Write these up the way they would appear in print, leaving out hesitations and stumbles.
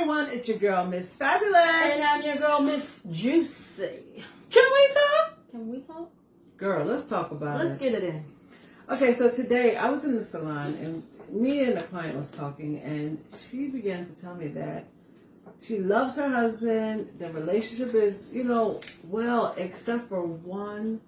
everyone, it's your girl, Miss Fabulous. And I'm your girl, Miss Juicey. Can we talk? Can we talk? Girl, let's talk about it. Let's get it in. Okay, so today I was in the salon and me and the client was talking and she began to tell me that she loves her husband. The relationship is, well, except for one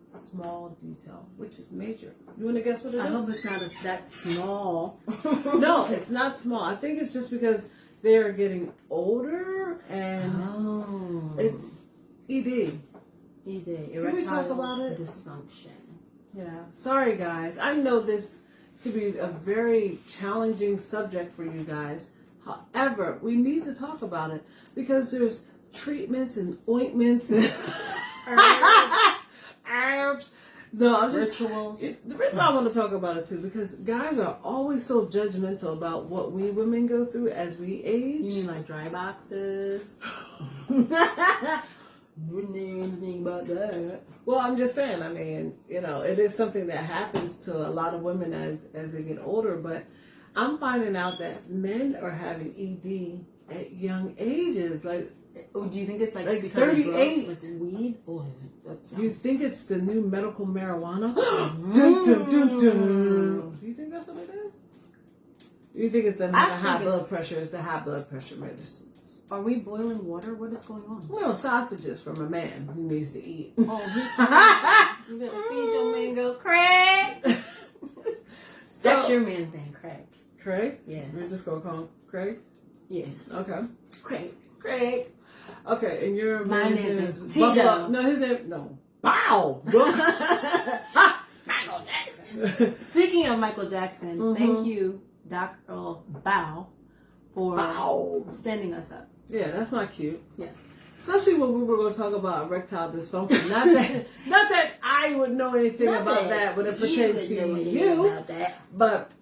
small detail, which is major. You want to guess what it is? I hope it's not that small. No, it's not small. I think it's just because they're getting older and it's ED. Erectile Can we talk about it? Dysfunction. Yeah. Sorry, guys. I know this could be a very challenging subject for you guys. However, we need to talk about it because there's treatments and ointments and herbs. No, I'm just, rituals. The reason I want to talk about it too, because guys are always so judgmental about what we women go through as we age. You mean like dry boxes? Wouldn't know anything about that. Well, I'm just saying, I mean, it is something that happens to a lot of women as they get older, but I'm finding out that men are having ED at young ages. Like, oh, do you think it's like because 38? Of drugs, like weed? Oh, that's you think it's the new medical marijuana? Dun, dun, dun, dun. Do you think that's what it is? You think it's the high blood pressure? It's the high blood pressure medicine. Are we boiling water? What is going on? Well, sausages from a man who needs to eat. Oh, you better feed your mango, Craig. That's your man thing, Craig. Craig? Yeah. We're just going to call him Craig? Yeah. Okay. Craig. Okay, and your My man name is is Tito. Buffalo. No, his name, no. Bow! Michael Jackson. Speaking of Michael Jackson, thank you, Doc Earl Bow, for standing us up. Yeah, that's not cute. Yeah. Especially when we were going to talk about erectile dysfunction. Not that I would know anything about that when it pertains to you. But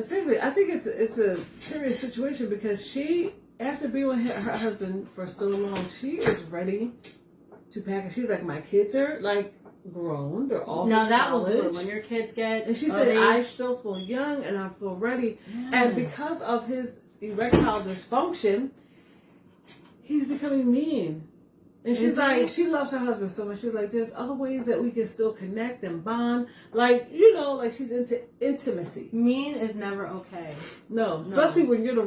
seriously, I think it's a serious situation because she, after being with her husband for so long, she is ready to pack it. She's like, my kids are like grown. They're all no, that college. will do it when your kids get. And she said, I still feel young and I feel ready. Yes. And because of his erectile dysfunction, he's becoming mean. And she's like, she loves her husband so much. She's like, there's other ways that we can still connect and bond. Like, like she's into intimacy. Mean is never okay. No, especially when you're in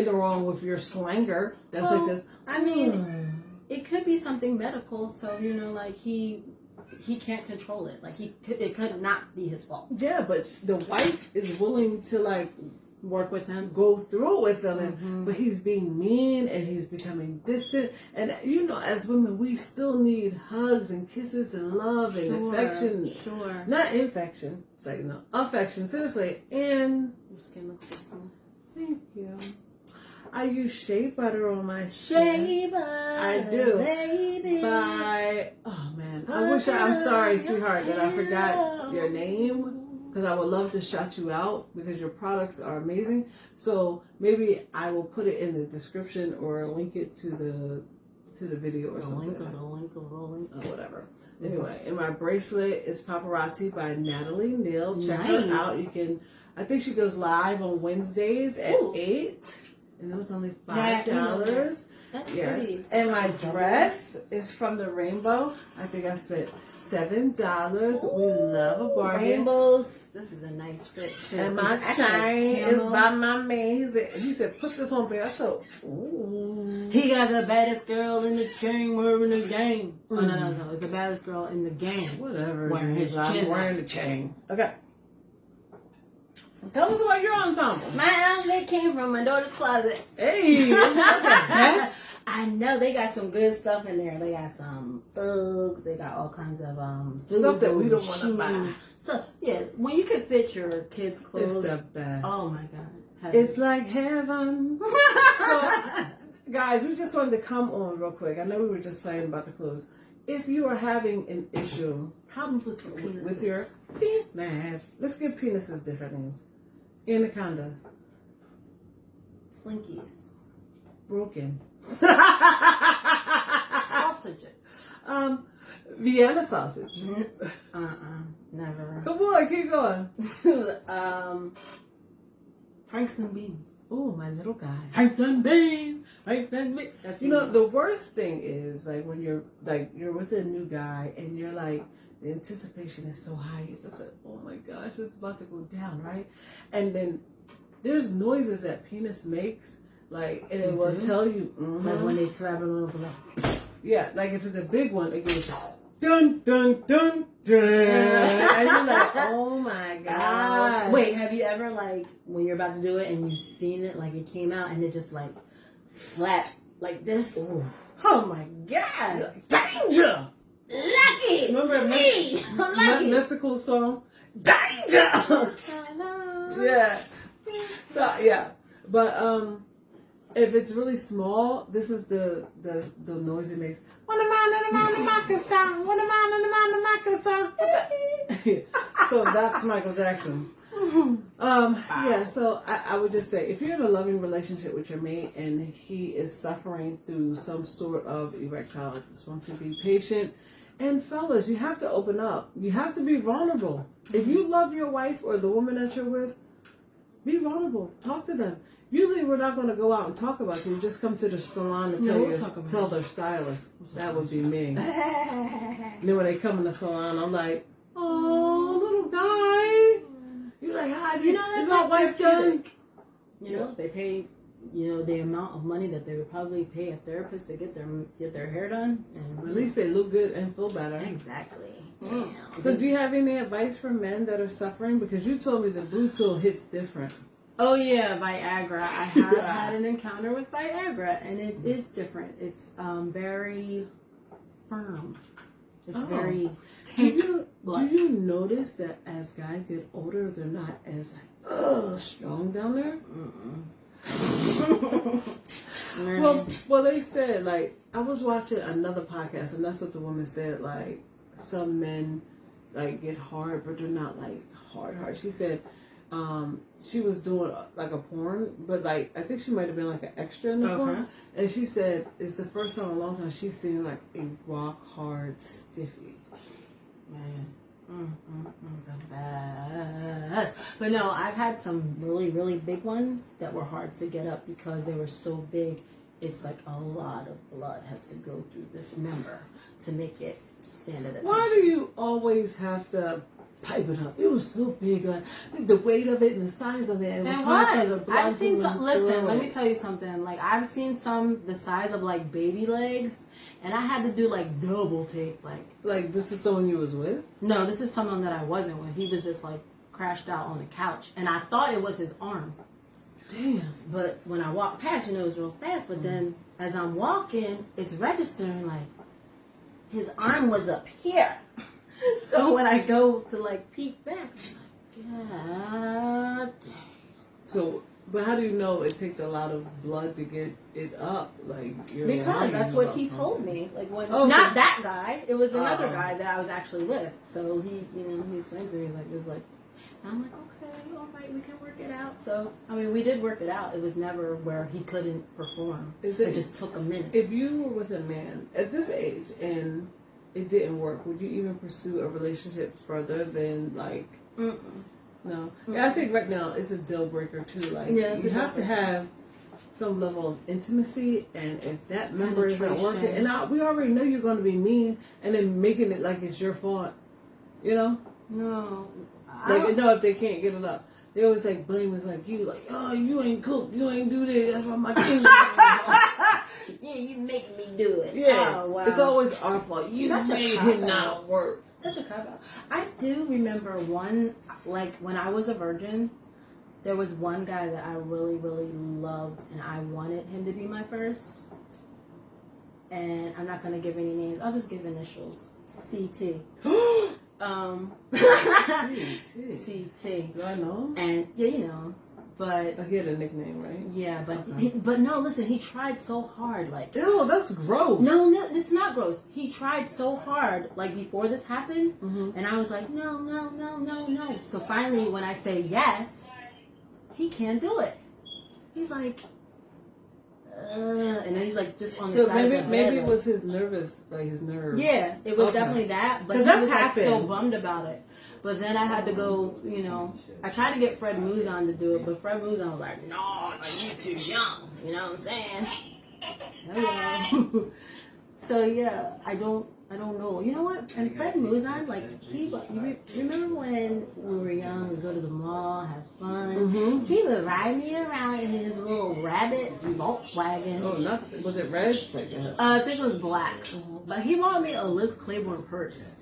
the wrong with your slanger. That's like this. I mean, it could be something medical. So, like he can't control it. Like it could not be his fault. Yeah, but the wife is willing to like work with him, go through it with him, but he's being mean and he's becoming distant. And as women, we still need hugs and kisses and love and affection. Sure, not infection. It's like affection. Seriously, and your skin looks this one. Thank you. I use shea butter on my skin. Shea butter, I do. baby. I'm sorry, sweetheart, that I forgot your name. Because I would love to shout you out because your products are amazing. So maybe I will put it in the description or link it to the video or something. Or whatever. Anyway, and my bracelet is Paparazzi by Natalie Neal. Check her out. I think she goes live on Wednesdays at 8. And it was only $5. That's pretty. And my dress is from the Rainbow. I think I spent $7. We love a bargain. Rainbows. This is a nice skirt too. And my chain is by my man. He said, put this on, babe. I said, ooh. He got the baddest girl in the chain wearing the game. Oh, no. It's the baddest girl in the game. Whatever. Wearing his I'm wearing the chain. Okay. Tell us about your ensemble. My outfit came from my daughter's closet. Hey, isn't that the best? I know, they got some good stuff in there. They got some thugs. They got all kinds of stuff that we don't want to buy. So yeah, when you can fit your kids' clothes, it's the best. Oh my god, heaven. It's like heaven. So, guys, we just wanted to come on real quick. I know we were just playing about to close. If you are having an issue, problems with your penises, with your penis, let's give penises different names. Anaconda, slinkies, broken. Sausages. Vienna sausage. Never. Come on, keep going. Franks and beans. oh, my little guy. Pipes and beans. Pipes and beans. That's You know, the worst thing is like when you're with a new guy and you're like, the anticipation is so high. You're just like, oh my gosh, it's about to go down, right? And then there's noises that penis makes, like, and it will tell you, like when they slap it on the yeah, like if it's a big one, it goes dun dun dun dun, and you're like, oh my gosh. Wait, have you ever like when you're about to do it and you've seen it like it came out and it just like flapped like this? Ooh. Oh my god! Danger! Lucky! Remember me? I'm lucky. Mystical song? Danger! Yeah. So yeah, but if it's really small, this is the noise it makes. So that's Michael Jackson. Yeah. So I would just say, if you're in a loving relationship with your mate and he is suffering through some sort of erectile dysfunction, be patient. And fellas, you have to open up. You have to be vulnerable. If you love your wife or the woman that you're with, be vulnerable. Talk to them. Usually we're not going to go out and talk about you. Just come to the salon and tell their stylist. That would be me. And then when they come in the salon, I'm like, oh, little guy. You're like, hi, is my wife done? You know, they pay, the amount of money that they would probably pay a therapist to get their hair done. And at least they look good and feel better. Exactly. Mm. So do you have any advice for men that are suffering? Because you told me the blue pill hits different. Oh yeah, Viagra. I have had an encounter with Viagra, and it is different. It's very firm. It's very tank. Do you notice that as guys get older, they're not as strong down there? Well, they said, like, I was watching another podcast, and that's what the woman said, like, some men like get hard, but they're not like hard. She said she was doing like a porn, but like I think she might have been like an extra in the porn, and she said it's the first time in a long time she's seen like a rock hard stiffy. Man, the best. But no, I've had some really, really big ones that were hard to get up because they were so big. It's like a lot of blood has to go through this member to make it stand at attention. Why do you always have to pipe it up? It was so big, like the weight of it and the size of it. I've seen some. Listen, let me tell you something. Like I've seen some the size of like baby legs, and I had to do like double take. Like this is someone you was with? No, this is someone that I wasn't with. He was just like crashed out on the couch, and I thought it was his arm. Damn. But when I walked past, it was real fast. But then as I'm walking, it's registering like his arm was up here. So when I go to like peek back, I'm like, God. So, but how do you know it takes a lot of blood to get it up? Like because that's what he told me. Like when not that guy, it was another guy that I was actually with. So he explains to me like it's like, and I'm like, okay, all right, we can work it out. So I mean, we did work it out. It was never where he couldn't perform. It just took a minute. If you were with a man at this age and it didn't work, would you even pursue a relationship further than like? No, I think right now it's a deal breaker too. Like you have to have some level of intimacy, and if that member isn't working, and we already know you're going to be mean, and then making it like it's your fault, No, if they can't get it up, they always like blame us like you, like you ain't cook, you ain't do this. That's why my kids. Yeah, you make me do it. Yeah, oh, wow. It's always our fault. You made him not work. Such a cop out. I do remember one, like when I was a virgin, there was one guy that I really, really loved, and I wanted him to be my first. And I'm not gonna give any names. I'll just give initials. CT. CT. Do I know? And yeah, you know. But he had a nickname, right? Yeah, but no, listen, he tried so hard, like ew, that's gross. No, it's not gross. He tried so hard, like before this happened, and I was like, no. So finally, when I say yes, he can't do it. He's like, and then he's like just on the side of the bed. Maybe it was his nerves. Yeah, it was definitely that. But he was like so bummed about it. But then I had to go, you know, I tried to get Fred Muzan to do it, but Fred Muzan was like, no, you too young. You know what I'm saying? Hello. So yeah, I don't know. You know what? And Fred Muzan, like, you remember when we were young, we go to the mall, have fun? Mm-hmm. He would ride me around in his little rabbit Volkswagen. Oh, was it red? I think it was black. But he bought me a Liz Claiborne purse.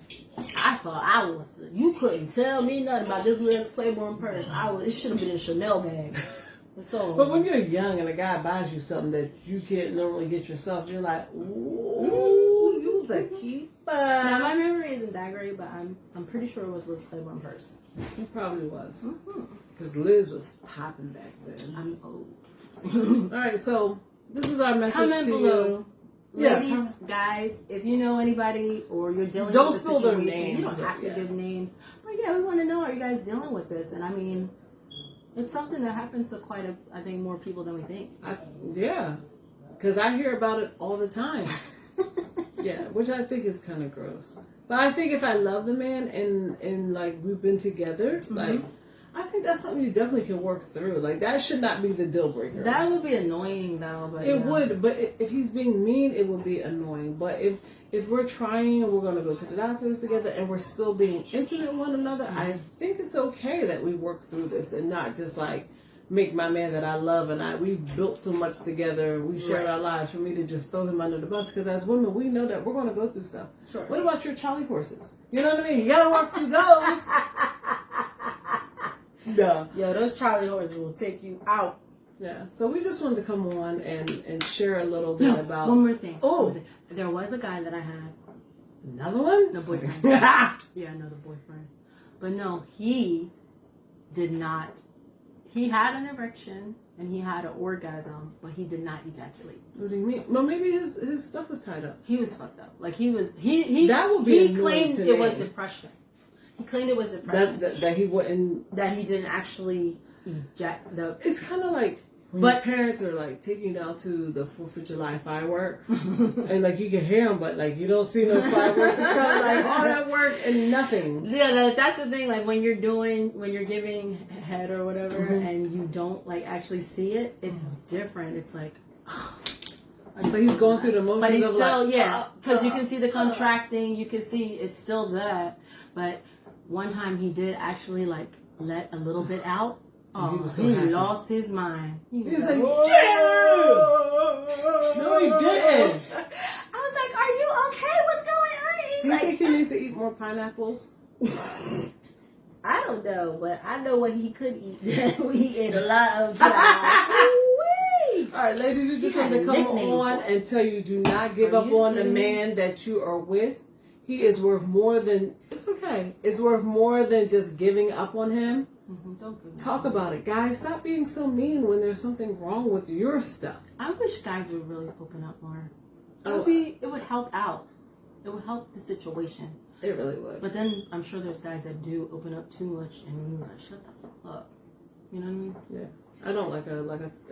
I thought you couldn't tell me nothing about this Liz Claiborne purse. It should have been a Chanel bag. So, but when you're young and a guy buys you something that you can't normally get yourself, you're like, ooh, you's a keeper. Now my memory isn't that great, but I'm pretty sure it was Liz Claiborne purse. It probably was, because Liz was popping back then. I'm old. All right, so this is our message Comment to below. you. Ladies, guys, if you know anybody or you're dealing don't with a spill their situation, names, you don't have to give names. But yeah, we want to know, are you guys dealing with this? And I mean, it's something that happens to I think, more people than we think. Yeah, because I hear about it all the time. Yeah, which I think is kind of gross. But I think if I love the man and like we've been together, like I think that's something you definitely can work through. Like that should not be the deal breaker. That would be annoying though. But it would. But if he's being mean, it would be annoying. But if we're trying and we're going to go to the doctors together and we're still being intimate with one another, I think it's okay that we work through this and not just like make my man that I love and we built so much together, we shared our lives, for me to just throw him under the bus. Because as women, we know that we're going to go through stuff. Sure. What about your Charlie horses? You know what I mean? You got to work through those. Yeah. Yo, those Charlie horses will take you out. Yeah. So we just wanted to come on and share a little bit about... One more thing. Oh. There was a guy that I had. Another one? No, boyfriend. Yeah, another boyfriend. But no, he did not... He had an erection and he had an orgasm, but he did not ejaculate. What do you mean? Well, maybe his stuff was tied up. He was fucked up. Like he was... He that would be he claimed to it me. Was depression. He claimed it was depression. That he wouldn't... That he didn't actually ejaculate. It's kind of like when your parents are like taking you down to the 4th of July fireworks and like you can hear them, but like you don't see no fireworks. It's kind of like all that work and nothing. Yeah, that's the thing. Like when you're giving head or whatever and you don't like actually see it, it's different. It's like... But he's going through the motions. But he's of still, like, because you can see the contracting, you can see it's still that. But one time he did actually like let a little bit out. Oh, he lost his mind. He was like, yeah! No, he didn't. I was like, are you okay? What's going on? He's Do you like, think he needs to eat more pineapples? I don't know, but I know what he could eat. We ate a lot of All right, ladies, we just want to come on and tell you, do not give up on the man that you are with. He is worth more than, it's okay. It's worth more than just giving up on him. Talk about it. Guys, stop being so mean when there's something wrong with your stuff. I wish guys would really open up more. It would help out. It would help the situation. It really would. But then I'm sure there's guys that do open up too much and you're like, shut the fuck up. You know what I mean? Yeah. I don't like a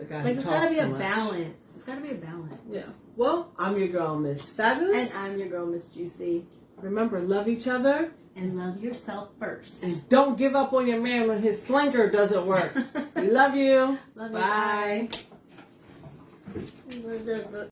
guy who it's talks gotta be too a much. balance. It's gotta be a balance. Yeah. Well, I'm your girl, Miss Fabulous. And I'm your girl, Miss Juicy. Remember, love each other. And love yourself first. And don't give up on your man when his slinker doesn't work. Love you. Love Bye. You. Bye.